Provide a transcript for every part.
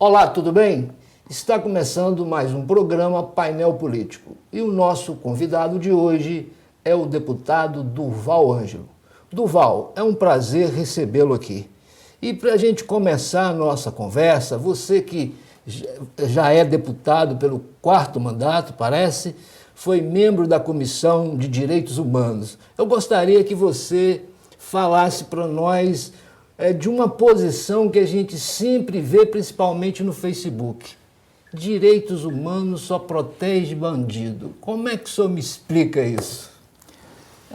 Olá, tudo bem? Está começando mais um programa Painel Político e o nosso convidado de hoje é o deputado Durval Ângelo. Durval, é um prazer recebê-lo aqui. E para a gente começar a nossa conversa, você que já é deputado pelo 4º mandato, parece, foi membro da Comissão de Direitos Humanos. Eu gostaria que você falasse para nós de uma posição que a gente sempre vê, principalmente no Facebook. Direitos humanos só protege bandido. Como é que o senhor me explica isso?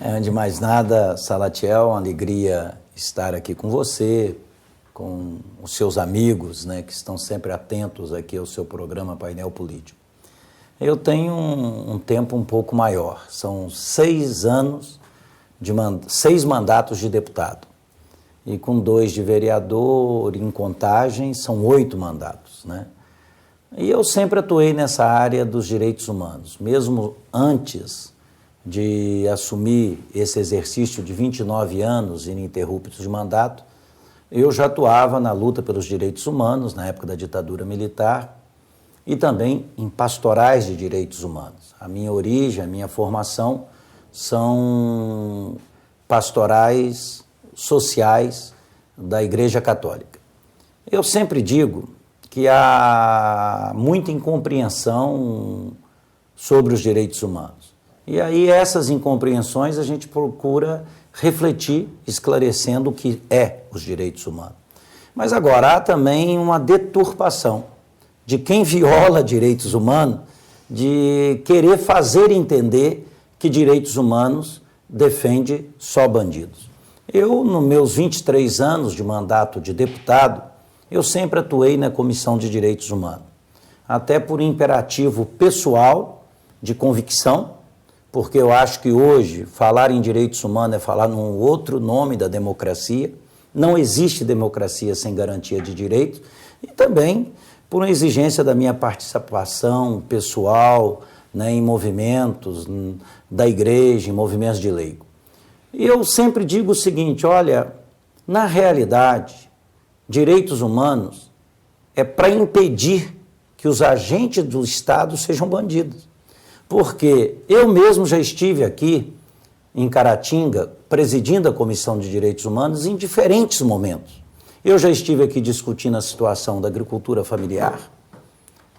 Antes de mais nada, Salatiel, uma alegria estar aqui com você, com os seus amigos, né, que estão sempre atentos aqui ao seu programa Painel Político. Eu tenho um tempo um pouco maior, são 6 anos, 6 mandatos de deputado. E com 2 de vereador, em Contagem, são 8 mandatos, né? E eu sempre atuei nessa área dos direitos humanos, mesmo antes de assumir esse exercício de 29 anos ininterruptos de mandato, eu já atuava na luta pelos direitos humanos, na época da ditadura militar, e também em pastorais de direitos humanos. A minha origem, a minha formação são pastorais sociais da Igreja Católica. Eu sempre digo que há muita incompreensão sobre os direitos humanos. E aí essas incompreensões a gente procura refletir, esclarecendo o que é os direitos humanos. Mas agora há também uma deturpação de quem viola direitos humanos, de querer fazer entender que direitos humanos defende só bandidos. Eu, nos meus 23 anos de mandato de deputado, eu sempre atuei na Comissão de Direitos Humanos, até por imperativo pessoal, de convicção, porque eu acho que hoje falar em direitos humanos é falar num outro nome da democracia, não existe democracia sem garantia de direitos, e também por uma exigência da minha participação pessoal, né, em movimentos da igreja, em movimentos de leigo. E eu sempre digo o seguinte, olha, na realidade, direitos humanos é para impedir que os agentes do Estado sejam bandidos. Porque eu mesmo já estive aqui em Caratinga, presidindo a Comissão de Direitos Humanos em diferentes momentos. Eu já estive aqui discutindo a situação da agricultura familiar,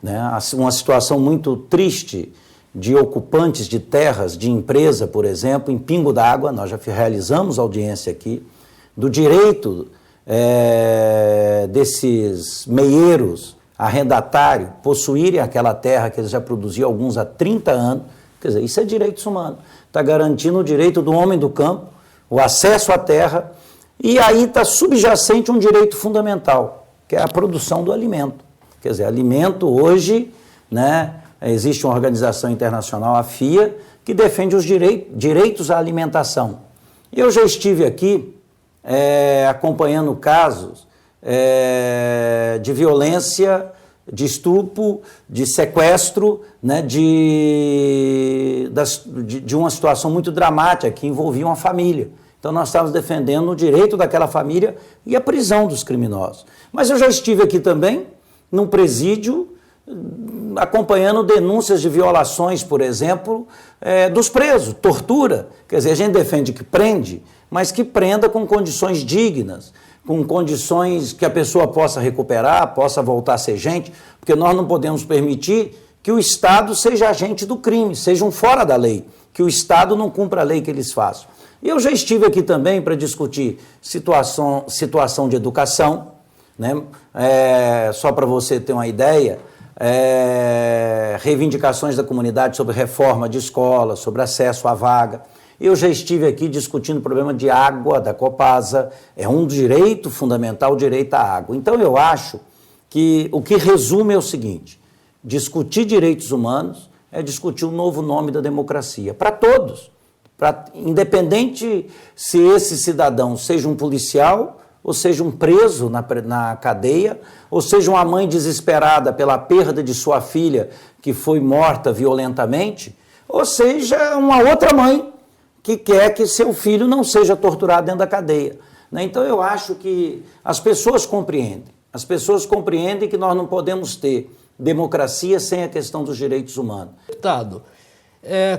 né? Uma situação muito triste de ocupantes de terras de empresa, por exemplo, em Pingo d'Água, nós já realizamos audiência aqui, do direito desses meieiros arrendatários possuírem aquela terra que eles já produziam alguns há 30 anos, quer dizer, isso é direitos humanos, está garantindo o direito do homem do campo, o acesso à terra, e aí está subjacente um direito fundamental, que é a produção do alimento. Quer dizer, alimento hoje, né, existe uma organização internacional, a FIA, que defende os direitos à alimentação. Eu já estive aqui acompanhando casos de violência, de estupro, de sequestro, né, de uma situação muito dramática que envolvia uma família. Então nós estávamos defendendo o direito daquela família e a prisão dos criminosos. Mas eu já estive aqui também, num presídio, acompanhando denúncias de violações, por exemplo, dos presos, tortura. Quer dizer, a gente defende que prende, mas que prenda com condições dignas, com condições que a pessoa possa recuperar, possa voltar a ser gente, porque nós não podemos permitir que o Estado seja agente do crime, sejam fora da lei, que o Estado não cumpra a lei que eles façam. E eu já estive aqui também para discutir situação de educação, né? Só para você ter uma ideia, reivindicações da comunidade sobre reforma de escola, sobre acesso à vaga. Eu já estive aqui discutindo o problema de água da Copasa, é um direito fundamental, o direito à água. Então eu acho que o que resume é o seguinte, discutir direitos humanos é discutir o novo nome da democracia, para todos. Independente se esse cidadão seja um policial, ou seja um preso na cadeia, ou seja uma mãe desesperada pela perda de sua filha que foi morta violentamente, ou seja uma outra mãe que quer que seu filho não seja torturado dentro da cadeia. Então eu acho que as pessoas compreendem As pessoas compreendem que nós não podemos ter democracia sem a questão dos direitos humanos. Deputado,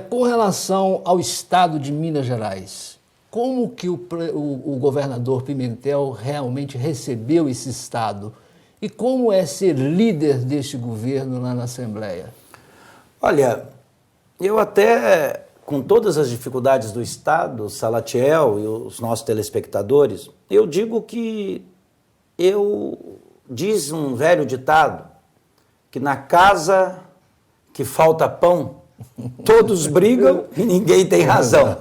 com relação ao estado de Minas Gerais, como que o governador Pimentel realmente recebeu esse estado? E como é ser líder deste governo lá na Assembleia? Olha, eu até, com todas as dificuldades do Estado, Salatiel e os nossos telespectadores, eu digo que diz um velho ditado, que na casa que falta pão, todos brigam e ninguém tem razão.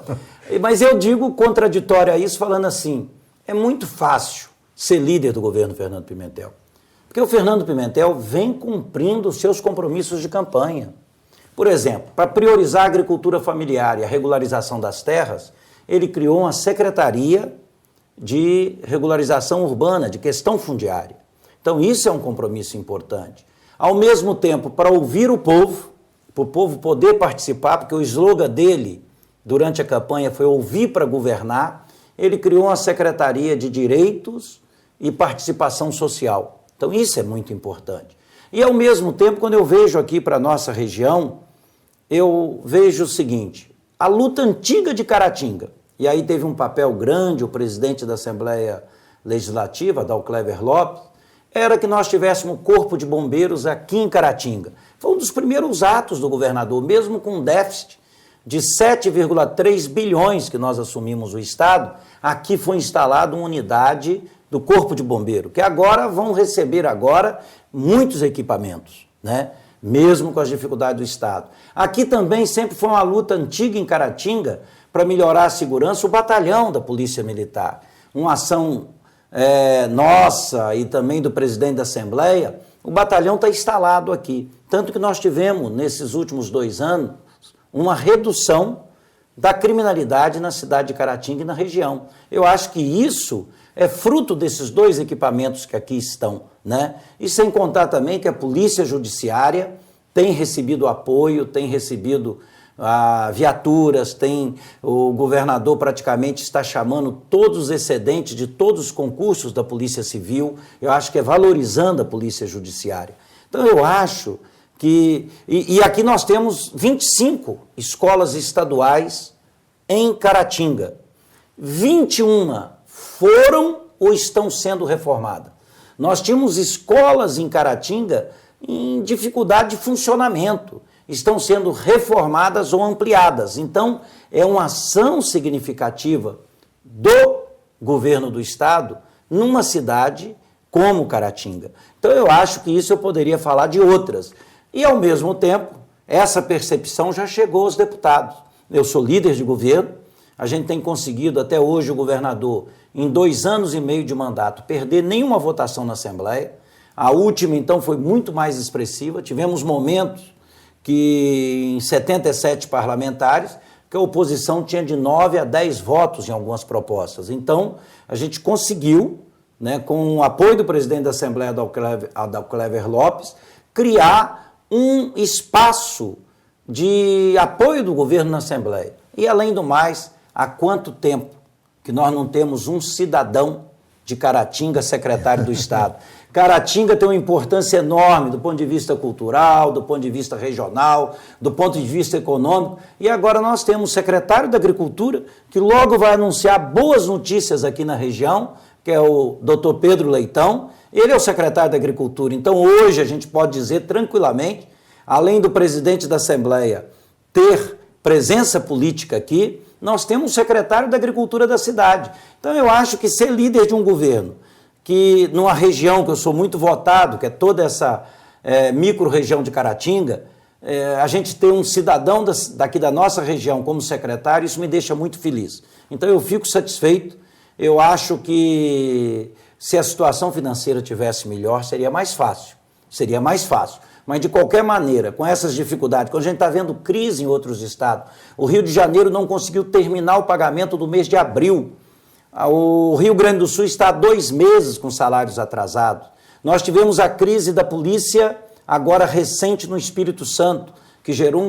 Mas eu digo contraditório a isso, falando assim, é muito fácil ser líder do governo Fernando Pimentel. Porque o Fernando Pimentel vem cumprindo os seus compromissos de campanha. Por exemplo, para priorizar a agricultura familiar e a regularização das terras, ele criou uma secretaria de regularização urbana, de questão fundiária. Então, isso é um compromisso importante. Ao mesmo tempo, para ouvir o povo, para o povo poder participar, porque o slogan dele, durante a campanha, foi ouvir para governar, ele criou uma secretaria de direitos e participação social. Então, isso é muito importante. E, ao mesmo tempo, quando eu vejo aqui para a nossa região, eu vejo o seguinte, a luta antiga de Caratinga, e aí teve um papel grande o presidente da Assembleia Legislativa, Adalclever Lopes, era que nós tivéssemos um corpo de bombeiros aqui em Caratinga. Foi um dos primeiros atos do governador, mesmo com um déficit de 7,3 bilhões que nós assumimos o Estado, aqui foi instalada uma unidade do Corpo de Bombeiro, que agora vão receber muitos equipamentos, né? Mesmo com as dificuldades do Estado. Aqui também sempre foi uma luta antiga em Caratinga para melhorar a segurança, o batalhão da Polícia Militar. Uma ação nossa e também do presidente da Assembleia, o batalhão está instalado aqui. Tanto que nós tivemos, nesses últimos 2 anos, uma redução da criminalidade na cidade de Caratinga e na região. Eu acho que isso é fruto desses 2 equipamentos que aqui estão, né? E sem contar também que a Polícia Judiciária tem recebido apoio, tem recebido viaturas, o governador praticamente está chamando todos os excedentes de todos os concursos da Polícia Civil, eu acho que é valorizando a Polícia Judiciária. Então eu acho que... E aqui nós temos 25 escolas estaduais em Caratinga. 21 foram ou estão sendo reformadas. Nós tínhamos escolas em Caratinga em dificuldade de funcionamento, estão sendo reformadas ou ampliadas. Então, é uma ação significativa do governo do Estado numa cidade como Caratinga. Então, eu acho que isso eu poderia falar de outras. E, ao mesmo tempo, essa percepção já chegou aos deputados. Eu sou líder de governo, a gente tem conseguido até hoje o governador, em 2 anos e meio de mandato, perder nenhuma votação na Assembleia. A última, então, foi muito mais expressiva. Tivemos momentos que em 77 parlamentares, que a oposição tinha de 9 a 10 votos em algumas propostas. Então, a gente conseguiu, né, com o apoio do presidente da Assembleia, Adalclever Lopes, criar um espaço de apoio do governo na Assembleia. E, além do mais, há quanto tempo que nós não temos um cidadão de Caratinga secretário do Estado? Caratinga tem uma importância enorme do ponto de vista cultural, do ponto de vista regional, do ponto de vista econômico. E agora nós temos o secretário da Agricultura, que logo vai anunciar boas notícias aqui na região, que é o Dr. Pedro Leitão. Ele é o secretário da Agricultura. Então, hoje, a gente pode dizer tranquilamente, além do presidente da Assembleia ter presença política aqui, nós temos o secretário da Agricultura da cidade. Então, eu acho que ser líder de um governo, que numa região que eu sou muito votado, que é toda essa micro-região de Caratinga, a gente ter um cidadão daqui da nossa região como secretário, isso me deixa muito feliz. Então eu fico satisfeito, eu acho que se a situação financeira tivesse melhor, seria mais fácil. Mas de qualquer maneira, com essas dificuldades, quando a gente está vendo crise em outros estados, o Rio de Janeiro não conseguiu terminar o pagamento do mês de abril, o Rio Grande do Sul está há 2 meses com salários atrasados. Nós tivemos a crise da polícia, agora recente no Espírito Santo, que gerou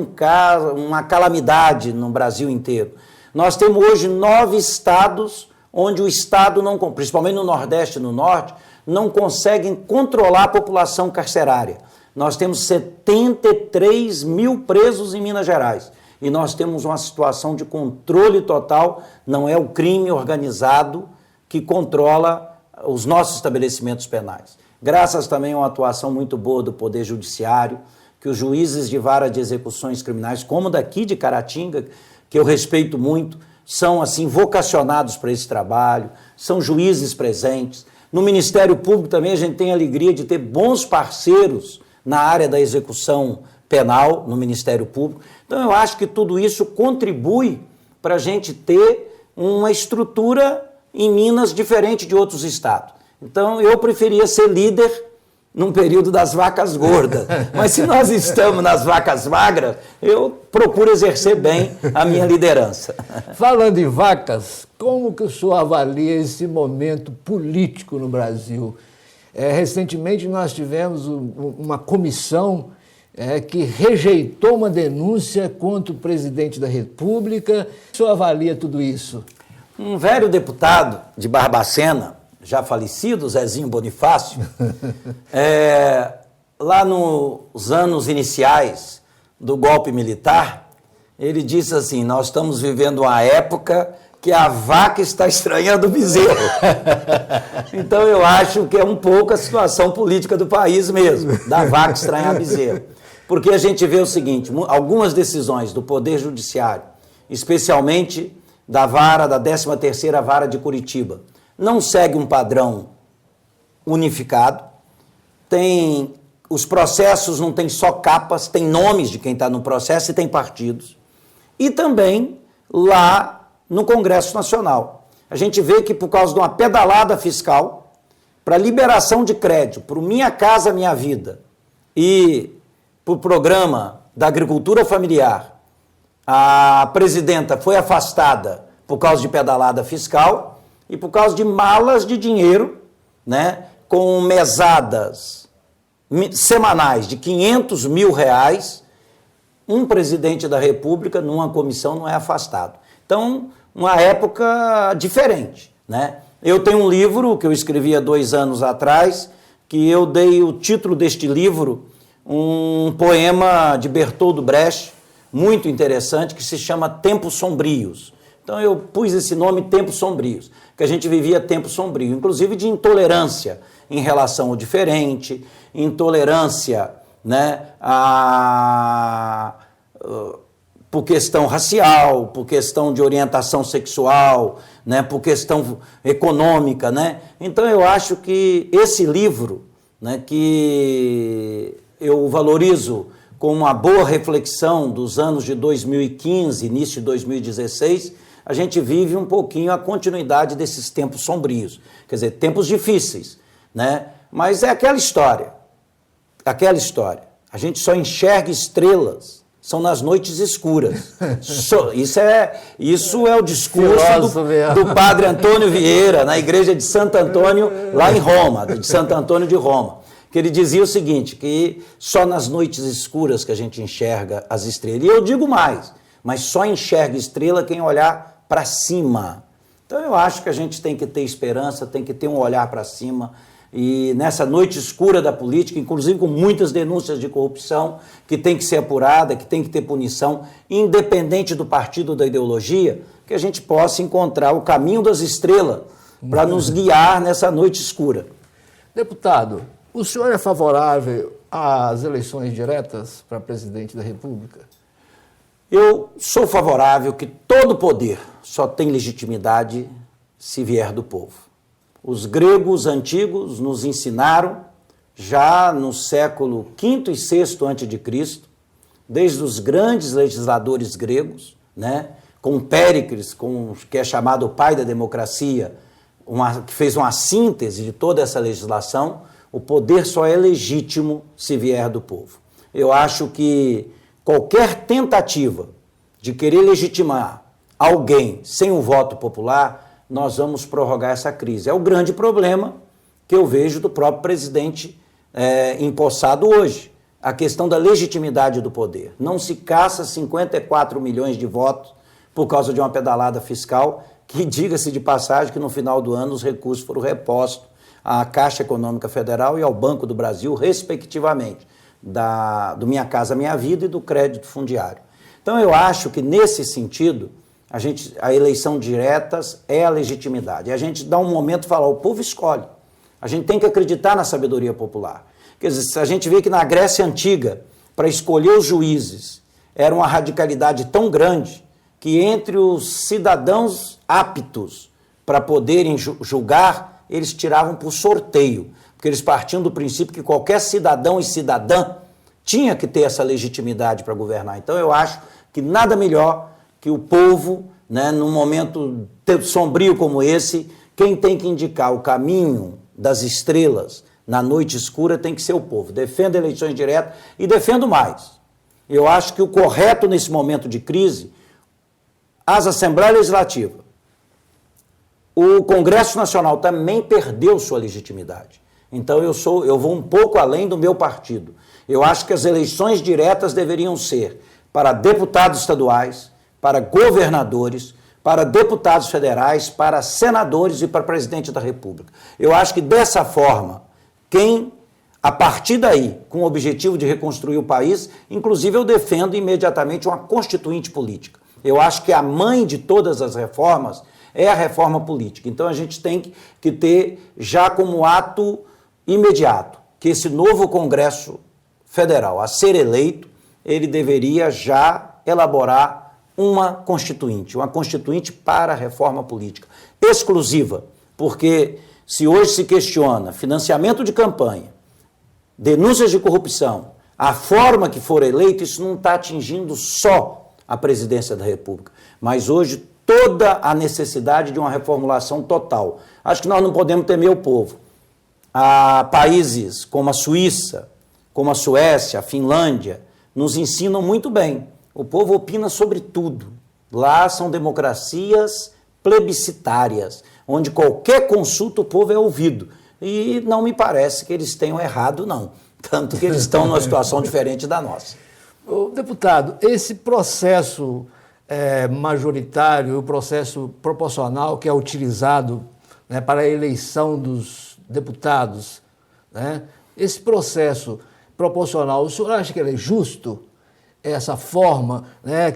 uma calamidade no Brasil inteiro. Nós temos hoje 9 estados onde o Estado não, principalmente no Nordeste e no Norte, não conseguem controlar a população carcerária. Nós temos 73 mil presos em Minas Gerais e nós temos uma situação de controle total, não é o crime organizado que controla os nossos estabelecimentos penais. Graças também a uma atuação muito boa do Poder Judiciário, que os juízes de vara de execuções criminais, como daqui de Caratinga, que eu respeito muito, são assim vocacionados para esse trabalho, são juízes presentes. No Ministério Público também a gente tem a alegria de ter bons parceiros na área da execução penal, no Ministério Público. Então eu acho que tudo isso contribui para a gente ter uma estrutura em Minas diferente de outros estados. Então eu preferia ser líder num período das vacas gordas, mas se nós estamos nas vacas magras, eu procuro exercer bem a minha liderança. Falando em vacas, como que o senhor avalia esse momento político no Brasil? Recentemente nós tivemos uma comissão que rejeitou uma denúncia contra o presidente da República. O senhor avalia tudo isso? Um velho deputado de Barbacena, já falecido, Zezinho Bonifácio, lá nos anos iniciais do golpe militar, ele disse assim, nós estamos vivendo uma época que a vaca está estranhando o bezerro. Então eu acho que é um pouco a situação política do país mesmo, da vaca estranhar bezerro. Porque a gente vê o seguinte, algumas decisões do Poder Judiciário, especialmente da 13ª Vara de Curitiba, não segue um padrão unificado, os processos não tem só capas, tem nomes de quem está no processo e tem partidos. E também lá no Congresso Nacional. A gente vê que por causa de uma pedalada fiscal, para liberação de crédito, para o Minha Casa Minha Vida e para o programa da agricultura familiar, a presidenta foi afastada por causa de pedalada fiscal, e por causa de malas de dinheiro, né, com mesadas semanais de R$500 mil, um presidente da República, numa comissão, não é afastado. Então, uma época diferente, né? Eu tenho um livro que eu escrevi há 2 anos atrás, que eu dei o título deste livro, um poema de Bertold Brecht, muito interessante, que se chama Tempos Sombrios. Então eu pus esse nome Tempos Sombrios, que a gente vivia tempo sombrio, inclusive de intolerância em relação ao diferente, intolerância, né, por questão racial, por questão de orientação sexual, né, por questão econômica, né? Então eu acho que esse livro, né, que eu valorizo com uma boa reflexão dos anos de 2015, início de 2016, a gente vive um pouquinho a continuidade desses tempos sombrios, quer dizer, tempos difíceis, né? Mas é aquela história, a gente só enxerga estrelas, são nas noites escuras. Isso é o discurso do padre Antônio Vieira, na igreja de Santo Antônio, lá em Roma, de Santo Antônio de Roma, que ele dizia o seguinte, que só nas noites escuras que a gente enxerga as estrelas. E eu digo mais, mas só enxerga estrela quem olhar para cima. Então eu acho que a gente tem que ter esperança, tem que ter um olhar para cima, e nessa noite escura da política, inclusive com muitas denúncias de corrupção, que tem que ser apurada, que tem que ter punição, independente do partido, da ideologia, que a gente possa encontrar o caminho das estrelas para nos guiar nessa noite escura. Deputado, o senhor é favorável às eleições diretas para presidente da República? Eu sou favorável que todo poder só tem legitimidade se vier do povo. Os gregos antigos nos ensinaram, já no século V e VI a.C., desde os grandes legisladores gregos, né, com Péricles, que é chamado o pai da democracia, que fez uma síntese de toda essa legislação, o poder só é legítimo se vier do povo. Eu acho que qualquer tentativa de querer legitimar alguém sem o voto popular, nós vamos prorrogar essa crise. É o grande problema que eu vejo do próprio presidente empossado hoje. A questão da legitimidade do poder. Não se caça 54 milhões de votos por causa de uma pedalada fiscal que, diga-se de passagem, que no final do ano os recursos foram repostos à Caixa Econômica Federal e ao Banco do Brasil, respectivamente, do Minha Casa Minha Vida e do crédito fundiário. Então, eu acho que, nesse sentido, a eleição diretas é a legitimidade. A gente dá um momento e fala, o povo escolhe. A gente tem que acreditar na sabedoria popular. Quer dizer, a gente vê que na Grécia Antiga, para escolher os juízes, era uma radicalidade tão grande que entre os cidadãos aptos para poderem julgar, eles tiravam por sorteio, porque eles partiam do princípio que qualquer cidadão e cidadã tinha que ter essa legitimidade para governar. Então eu acho que nada melhor que o povo, né, num momento sombrio como esse, quem tem que indicar o caminho das estrelas na noite escura tem que ser o povo. Defendo eleições diretas e defendo mais. Eu acho que o correto nesse momento de crise, as Assembleias Legislativas, o Congresso Nacional também perdeu sua legitimidade. Então eu vou um pouco além do meu partido. Eu acho que as eleições diretas deveriam ser para deputados estaduais, para governadores, para deputados federais, para senadores e para presidente da República. Eu acho que dessa forma, a partir daí, com o objetivo de reconstruir o país, inclusive eu defendo imediatamente uma constituinte política. Eu acho que a mãe de todas as reformas é a reforma política. Então a gente tem que ter já como ato imediato que esse novo Congresso Federal, a ser eleito, ele deveria já elaborar uma constituinte para a reforma política, exclusiva, porque se hoje se questiona financiamento de campanha, denúncias de corrupção, a forma que for eleito, isso não está atingindo só a presidência da República, mas hoje toda a necessidade de uma reformulação total. Acho que nós não podemos temer o povo. Há países como a Suíça, como a Suécia, a Finlândia, nos ensinam muito bem. O povo opina sobre tudo. Lá são democracias plebiscitárias, onde qualquer consulta o povo é ouvido. E não me parece que eles tenham errado, não. Tanto que eles estão numa situação diferente da nossa. Deputado, esse processo majoritário, o processo proporcional que é utilizado, né, para a eleição dos deputados, né, esse processo proporcional, o senhor acha que ele é justo? Essa forma, né,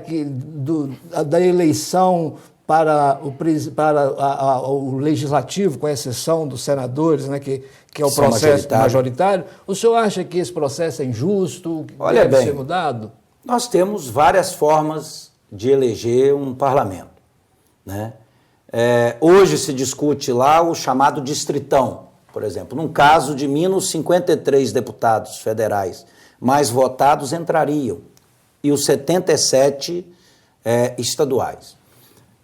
da eleição para o legislativo, com exceção dos senadores, né, que é o processo majoritário. O senhor acha que esse processo é injusto? Olha deve bem, ser mudado? Nós temos várias formas de eleger um parlamento, né? Hoje se discute lá o chamado distritão, por exemplo. Num caso de Minas, 53 deputados federais mais votados entrariam, e os 77 estaduais.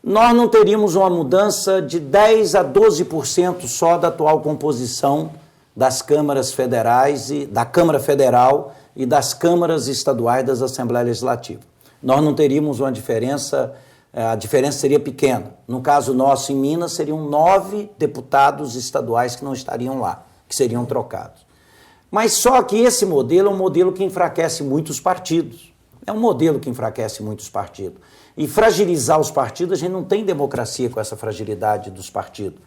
Nós não teríamos uma mudança de 10% a 12% só da atual composição das câmaras federais, da Câmara Federal e das câmaras estaduais das Assembleias Legislativas. Nós não teríamos uma diferença, a diferença seria pequena. No caso nosso, em Minas, seriam 9 deputados estaduais que não estariam lá, que seriam trocados. Mas só que esse modelo é um modelo que enfraquece muitos partidos. É um modelo que enfraquece muitos partidos. E fragilizar os partidos, a gente não tem democracia com essa fragilidade dos partidos.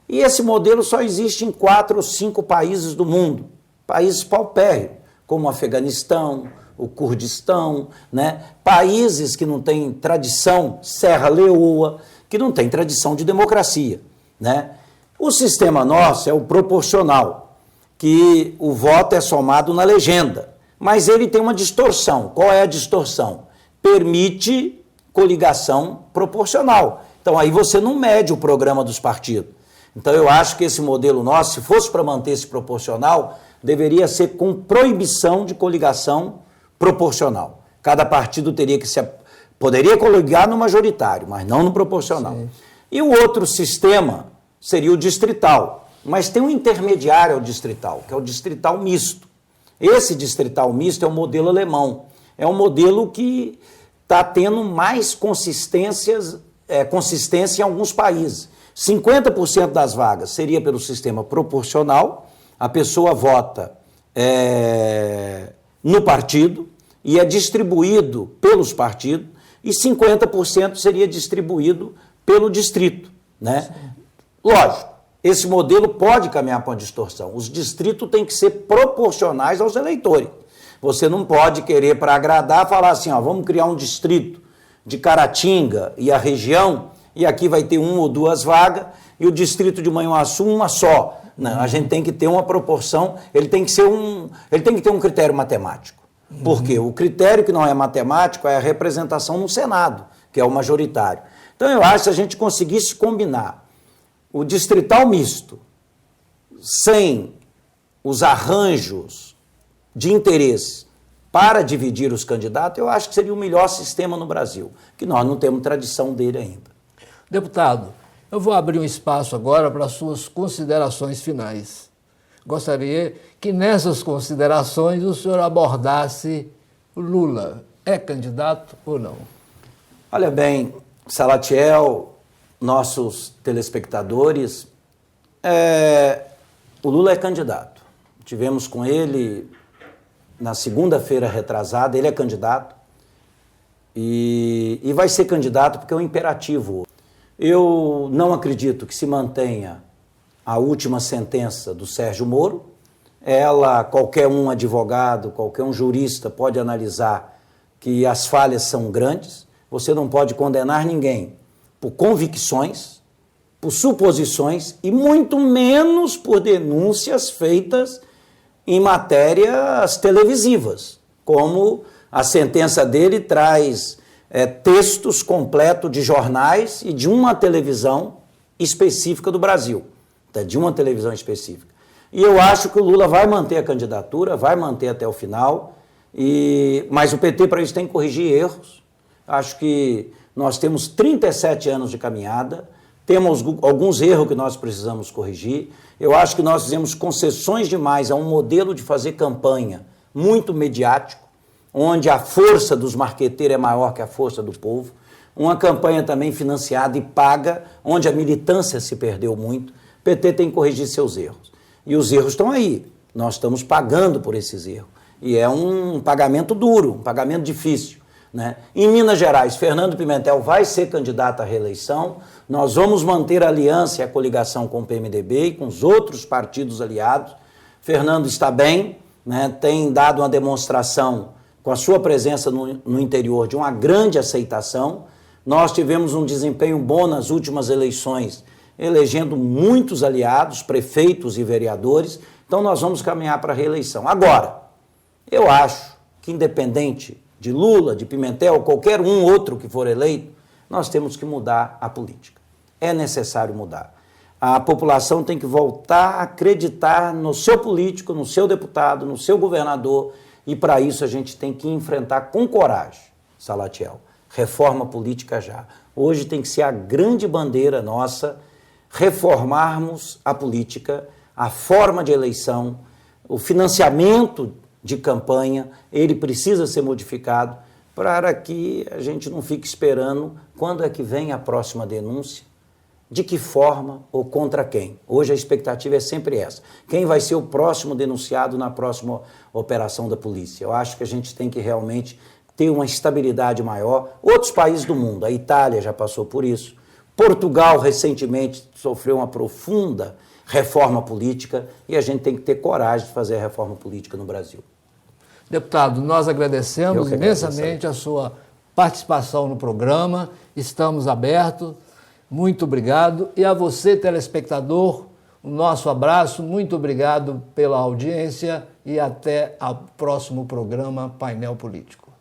E esse modelo só existe em 4 ou 5 países do mundo. Países paupérrimos, como o Afeganistão, o Kurdistão, né? Países que não têm tradição, Serra Leoa, que não têm tradição de democracia, né? O sistema nosso é o proporcional, que o voto é somado na legenda. Mas ele tem uma distorção. Qual é a distorção? Permite coligação proporcional. Então aí você não mede o programa dos partidos. Então eu acho que esse modelo nosso, se fosse para manter esse proporcional, deveria ser com proibição de coligação proporcional. Cada partido poderia coligar no majoritário, mas não no proporcional. Sim. E o outro sistema seria o distrital. Mas tem um intermediário ao distrital, que é o distrital misto. Esse distrital misto é um modelo alemão. É um modelo que está tendo mais consistência em alguns países. 50% das vagas seria pelo sistema proporcional, a pessoa vota no partido e é distribuído pelos partidos, e 50% seria distribuído pelo distrito, né? Lógico, esse modelo pode caminhar para uma distorção. Os distritos têm que ser proporcionais aos eleitores. Você não pode querer, para agradar, falar assim, ó, vamos criar um distrito de Caratinga e a região, e aqui vai ter 1 ou 2 vagas, e o distrito de Manhuaçu, uma só. Não, a gente tem que ter uma proporção, ele tem que ter um critério matemático. Por quê? O critério que não é matemático é a representação no Senado, que é o majoritário. Então eu acho que se a gente conseguisse combinar o distrital misto sem os arranjos de interesse para dividir os candidatos, eu acho que seria o melhor sistema no Brasil, que nós não temos tradição dele ainda. Deputado, eu vou abrir um espaço agora para as suas considerações finais. Gostaria que nessas considerações o senhor abordasse o Lula. É candidato ou não? Olha bem, Salatiel, nossos telespectadores, o Lula é candidato. Tivemos com ele na segunda-feira retrasada, ele é candidato e vai ser candidato porque é um imperativo. Eu não acredito que se mantenha a última sentença do Sérgio Moro. Qualquer um advogado, qualquer um jurista pode analisar que as falhas são grandes. Você não pode condenar ninguém por convicções, por suposições e muito menos por denúncias feitas em matérias televisivas, como a sentença dele traz textos completos de jornais e de uma televisão específica do Brasil, de uma televisão específica. E eu acho que o Lula vai manter a candidatura, vai manter até o final, mas o PT para isso tem que corrigir erros. Acho que nós temos 37 anos de caminhada, temos alguns erros que nós precisamos corrigir. Eu acho que nós fizemos concessões demais a um modelo de fazer campanha muito mediático, onde a força dos marqueteiros é maior que a força do povo. Uma campanha também financiada e paga, onde a militância se perdeu muito. O PT tem que corrigir seus erros. E os erros estão aí. Nós estamos pagando por esses erros. E é um pagamento duro, um pagamento difícil, né? Em Minas Gerais, Fernando Pimentel vai ser candidato à reeleição. Nós vamos manter a aliança e a coligação com o PMDB e com os outros partidos aliados. Fernando está bem, né? Tem dado uma demonstração com a sua presença no interior de uma grande aceitação. Nós tivemos um desempenho bom nas últimas eleições, elegendo muitos aliados, prefeitos e vereadores. Então nós vamos caminhar para a reeleição. Agora, eu acho que independente de Lula, de Pimentel, qualquer um outro que for eleito, nós temos que mudar a política. É necessário mudar. A população tem que voltar a acreditar no seu político, no seu deputado, no seu governador, e para isso a gente tem que enfrentar com coragem, Salatiel, reforma política já. Hoje tem que ser a grande bandeira nossa, reformarmos a política, a forma de eleição, o financiamento de campanha, ele precisa ser modificado para que a gente não fique esperando quando é que vem a próxima denúncia, de que forma ou contra quem. Hoje a expectativa é sempre essa. Quem vai ser o próximo denunciado na próxima operação da polícia? Eu acho que a gente tem que realmente ter uma estabilidade maior. Outros países do mundo, a Itália já passou por isso, Portugal recentemente sofreu uma profunda reforma política e a gente tem que ter coragem de fazer a reforma política no Brasil. Deputado, nós agradecemos imensamente a sua participação no programa, estamos abertos. Muito obrigado. E a você, telespectador, o nosso abraço. Muito obrigado pela audiência e até o próximo programa Painel Político.